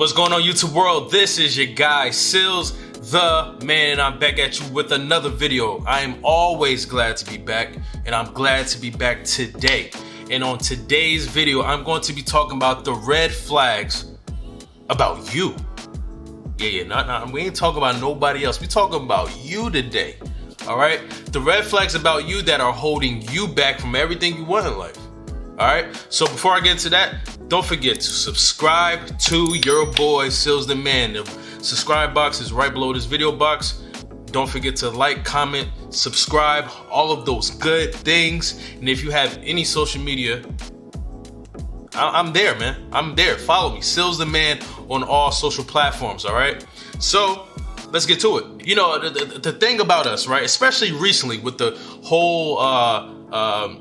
What's going on, YouTube world? This is your guy, Sealz, the man, and I'm back at you with another video. I am always glad to be back, and I'm glad to be back today. And on today's video, I'm going to be talking about the red flags about you. We ain't talking about nobody else. We talking about you today, all right? The red flags about you that are holding you back from everything you want in life, all right? So before I get into that, don't forget to subscribe to your boy, Sealz the Man. The subscribe box is right below this video box. Don't forget to like, comment, subscribe, all of those good things. And if you have any social media, I'm there, man. I'm there. Follow me, Sealz the Man, on all social platforms, all right? So let's get to it. You know, the thing about us, right, especially recently with the whole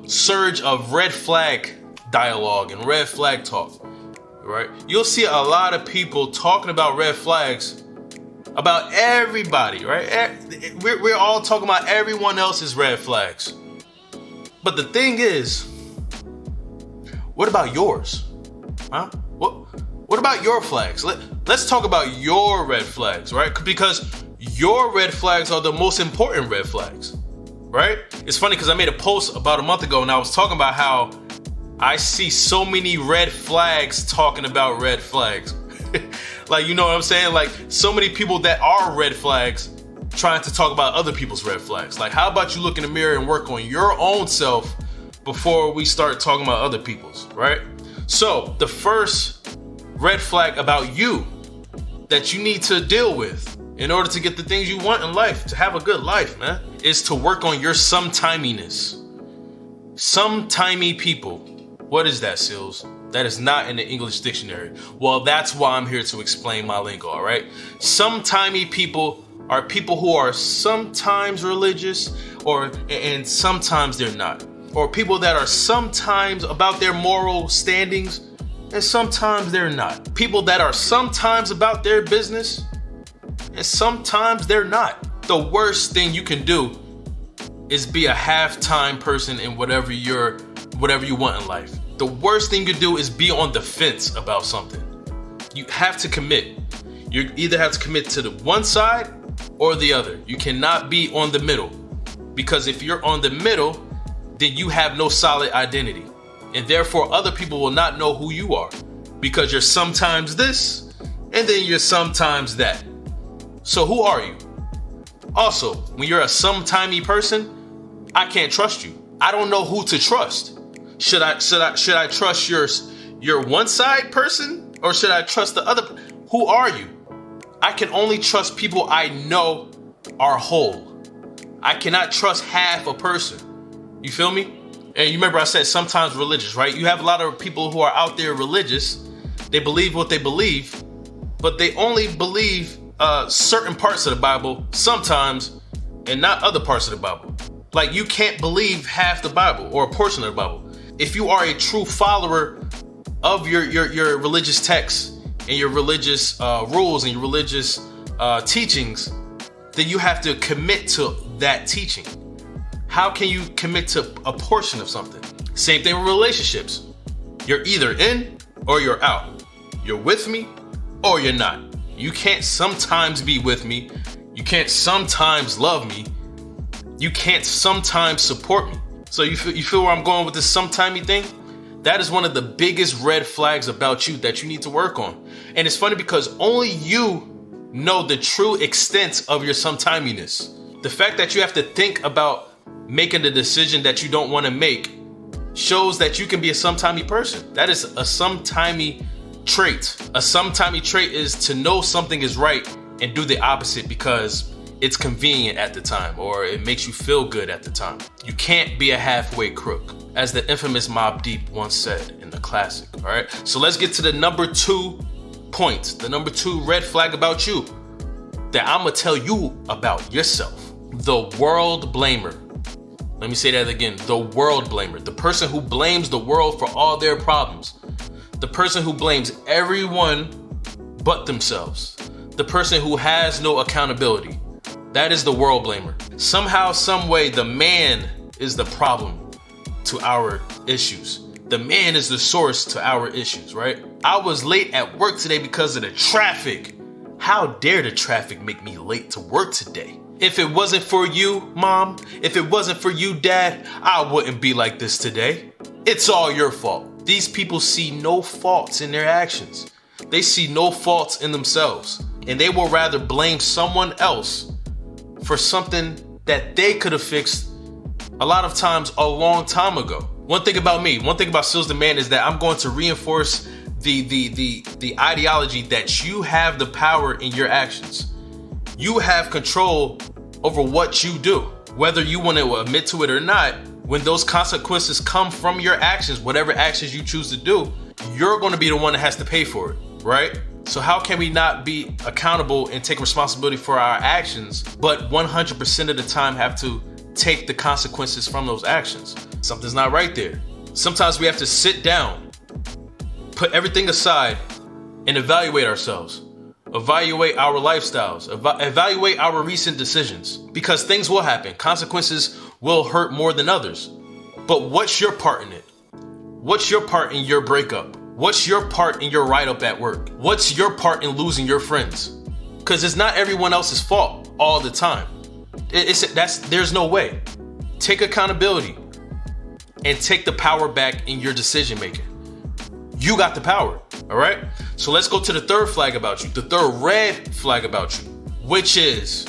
surge of red flag dialogue and red flag talk, right? You'll see a lot of people talking about red flags about everybody, right? We're all talking about everyone else's red flags. But the thing is, what about yours? Huh? What about your flags? Let's talk about your red flags, right? Because your red flags are the most important red flags, right? It's funny because I made a post about a month ago and I was talking about how I see so many red flags talking about red flags. Like, you know what I'm saying? Like, so many people that are red flags trying to talk about other people's red flags. Like, how about you look in the mirror and work on your own self before we start talking about other people's, right? So the first red flag about you that you need to deal with in order to get the things you want in life, to have a good life, man, is to work on your sometiminess. Sometimey people. What is that, Sealz? That is not in the English dictionary. Well, that's why I'm here to explain my lingo, all right? Sometimey people are people who are sometimes religious and sometimes they're not. Or people that are sometimes about their moral standings and sometimes they're not. People that are sometimes about their business and sometimes they're not. The worst thing you can do is be a half-time person in whatever you want in life. The worst thing you can do is be on the fence about something. You have to commit. You either have to commit to the one side or the other. You cannot be on the middle, because if you're on the middle, then you have no solid identity, and therefore other people will not know who you are, because you're sometimes this and then you're sometimes that. So who are you? Also, when you're a sometimey person, I can't trust you. I don't know who to trust. Should I trust your one side person, or should I trust the other? Who are you? I can only trust people I know are whole. I cannot trust half a person. You feel me? And you remember I said sometimes religious, right? You have a lot of people who are out there religious. They believe what they believe, but they only believe certain parts of the Bible sometimes and not other parts of the Bible. Like, you can't believe half the Bible or a portion of the Bible. If you are a true follower of your religious texts and your religious rules and your religious teachings, then you have to commit to that teaching. How can you commit to a portion of something? Same thing with relationships. You're either in or you're out. You're with me or you're not. You can't sometimes be with me. You can't sometimes love me. You can't sometimes support me. So you feel where I'm going with this sometimey thing? That is one of the biggest red flags about you that you need to work on. And it's funny because only you know the true extent of your sometiminess. The fact that you have to think about making the decision that you don't want to make shows that you can be a sometimey person. That is a sometimey trait. A sometimey trait is to know something is right and do the opposite because it's convenient at the time, or it makes you feel good at the time. You can't be a halfway crook, as the infamous Mobb Deep once said in the classic, all right? So let's get to the number 2 point, the number 2 red flag about you that I'm gonna tell you about yourself. The world blamer. Let me say that again, the world blamer. The person who blames the world for all their problems. The person who blames everyone but themselves. The person who has no accountability. That is the world blamer. Somehow, some way, the man is the problem to our issues. The man is the source to our issues, right? I was late at work today because of the traffic. How dare the traffic make me late to work today? If it wasn't for you, Mom, if it wasn't for you, Dad, I wouldn't be like this today. It's all your fault. These people see no faults in their actions. They see no faults in themselves. And they will rather blame someone else for something that they could have fixed a lot of times a long time ago. One thing about me, one thing about Sealz the Man is that I'm going to reinforce the ideology that you have the power in your actions. You have control over what you do. Whether you want to admit to it or not, when those consequences come from your actions, whatever actions you choose to do, you're going to be the one that has to pay for it, right? So how can we not be accountable and take responsibility for our actions, but 100% of the time have to take the consequences from those actions? Something's not right there. Sometimes we have to sit down, put everything aside, and evaluate ourselves. Evaluate our lifestyles. Evaluate our recent decisions. Because things will happen. Consequences will hurt more than others. But what's your part in it? What's your part in your breakup? What's your part in your write-up at work? What's your part in losing your friends? Because it's not everyone else's fault all the time. There's no way. Take accountability and take the power back in your decision making. You got the power, all right? So let's go to the third flag about you, the third red flag about you, which is,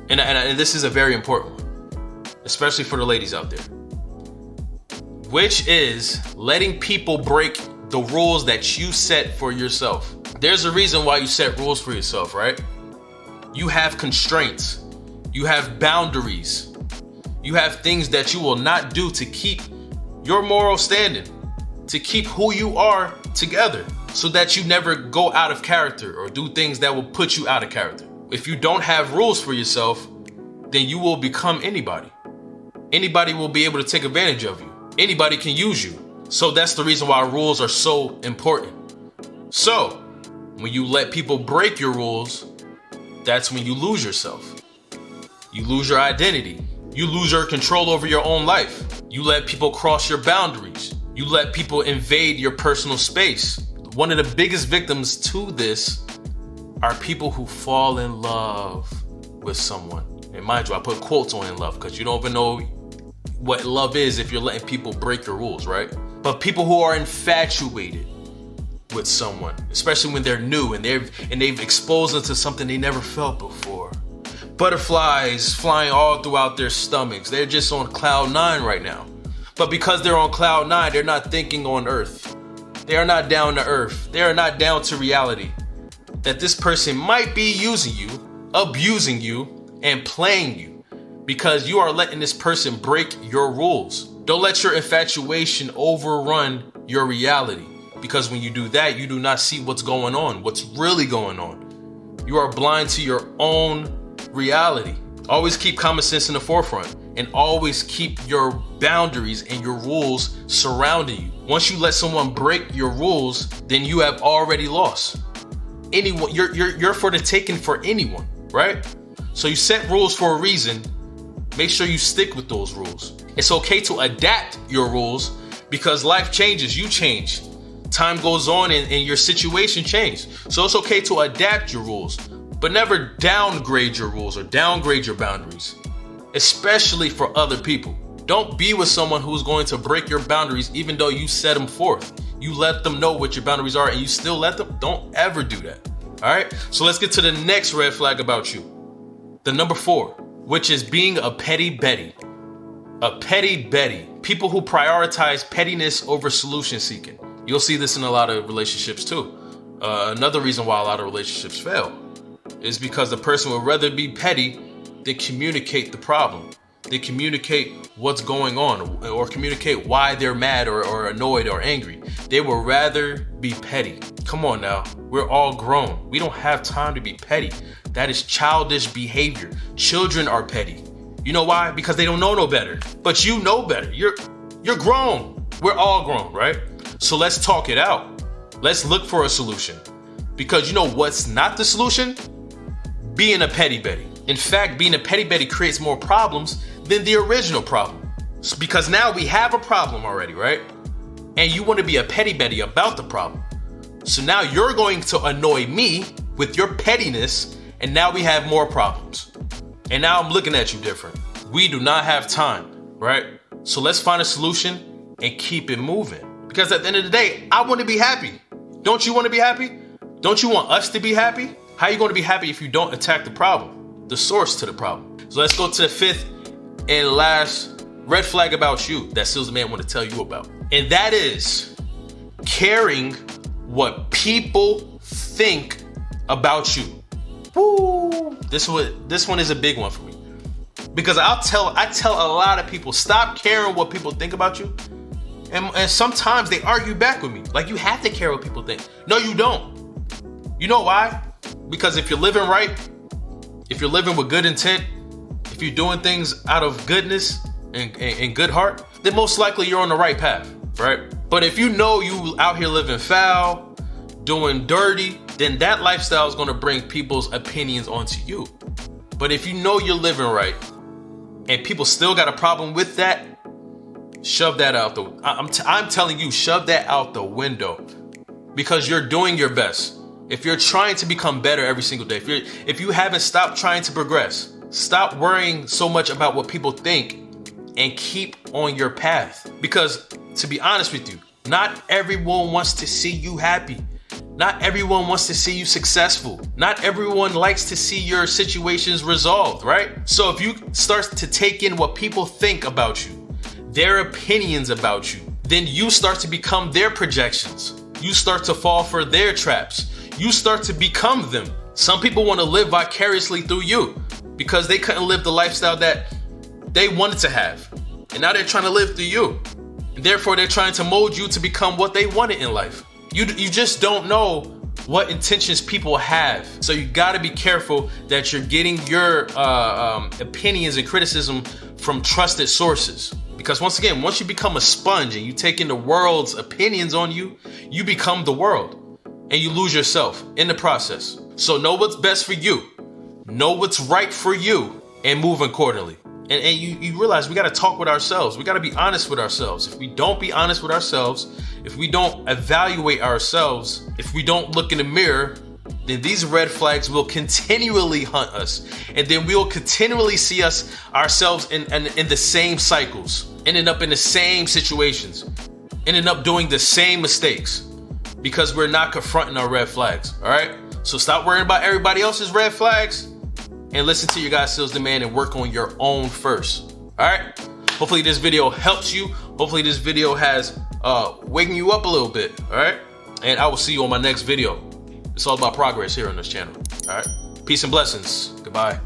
and this is a very important one, especially for the ladies out there, which is letting people break the rules that you set for yourself. There's a reason why you set rules for yourself, right? You have constraints, you have boundaries, you have things that you will not do to keep your moral standing, to keep who you are together, so that you never go out of character or do things that will put you out of character. If you don't have rules for yourself, then you will become anybody. Anybody will be able to take advantage of you. Anybody can use you. So that's the reason why rules are so important. So when you let people break your rules, that's when you lose yourself. You lose your identity. You lose your control over your own life. You let people cross your boundaries. You let people invade your personal space. One of the biggest victims to this are people who fall in love with someone. And mind you, I put quotes on in love because you don't even know what love is if you're letting people break your rules, right? But people who are infatuated with someone, especially when they're new and they've exposed them to something they never felt before. Butterflies flying all throughout their stomachs. They're just on cloud 9 right now. But because they're on cloud 9, they're not thinking on earth. They are not down to earth. They are not down to reality. That this person might be using you, abusing you, and playing you because you are letting this person break your rules. Don't let your infatuation overrun your reality, because when you do that, you do not see what's going on, what's really going on. You are blind to your own reality. Always keep common sense in the forefront and always keep your boundaries and your rules surrounding you. Once you let someone break your rules, then you have already lost. Anyone, you're for the taking for anyone, right? So you set rules for a reason. Make sure you stick with those rules. It's okay to adapt your rules because life changes, you change. Time goes on and your situation changes. So it's okay to adapt your rules, but never downgrade your rules or downgrade your boundaries, especially for other people. Don't be with someone who's going to break your boundaries even though you set them forth. You let them know what your boundaries are and you still let them. Don't ever do that. All right. So let's get to the next red flag about you. The number 4, which is being a petty Betty. A petty Betty. People who prioritize pettiness over solution seeking. You'll see this in a lot of relationships too. Another reason why a lot of relationships fail is because the person would rather be petty than communicate the problem. They communicate what's going on or communicate why they're mad or annoyed or angry. They would rather be petty. Come on now, we're all grown. We don't have time to be petty. That is childish behavior. Children are petty. You know why? Because they don't know no better. But you know better. You're grown. We're all grown, right? So let's talk it out. Let's look for a solution. Because you know what's not the solution? Being a petty Betty. In fact, being a petty Betty creates more problems than the original problem. Because now we have a problem already, right? And you want to be a petty Betty about the problem. So now you're going to annoy me with your pettiness, and now we have more problems. And now I'm looking at you different. We do not have time, right? So let's find a solution and keep it moving. Because at the end of the day, I want to be happy. Don't you want to be happy? Don't you want us to be happy? How are you going to be happy if you don't attack the problem, the source to the problem? So let's go to the fifth and last red flag about you that Sealz the Man want to tell you about. And that is caring what people think about you. Woo! This one is a big one for me. Because I tell a lot of people, stop caring what people think about you. And sometimes they argue back with me. Like, you have to care what people think. No, you don't. You know why? Because if you're living right, if you're living with good intent, if you're doing things out of goodness and good heart, then most likely you're on the right path, right? But if you know you out here living foul, doing dirty, then that lifestyle is going to bring people's opinions onto you. But if you know you're living right and people still got a problem with that, shove that out the I'm telling you, shove that out the window, because you're doing your best. If you're trying to become better every single day, if you haven't stopped trying to progress, stop worrying so much about what people think and keep on your path. Because to be honest with you, not everyone wants to see you happy. Not everyone wants to see you successful. Not everyone likes to see your situations resolved, right? So if you start to take in what people think about you, their opinions about you, then you start to become their projections. You start to fall for their traps. You start to become them. Some people want to live vicariously through you because they couldn't live the lifestyle that they wanted to have. And now they're trying to live through you. And therefore, they're trying to mold you to become what they wanted in life. You just don't know what intentions people have. So you got to be careful that you're getting your opinions and criticism from trusted sources. Because once again, once you become a sponge and you take in the world's opinions on you, you become the world and you lose yourself in the process. So know what's best for you. Know what's right for you and move accordingly. And you realize we got to talk with ourselves. We got to be honest with ourselves. If we don't be honest with ourselves, if we don't evaluate ourselves, if we don't look in the mirror, then these red flags will continually hunt us. And then we'll continually see ourselves in the same cycles, ending up in the same situations, ending up doing the same mistakes because we're not confronting our red flags. All right. So stop worrying about everybody else's red flags and listen to your guy Sealz the Man and work on your own first. All right. Hopefully this video helps you. Hopefully this video has waking you up a little bit. All right. And I will see you on my next video. It's all about progress here on this channel. All right. Peace and blessings. Goodbye.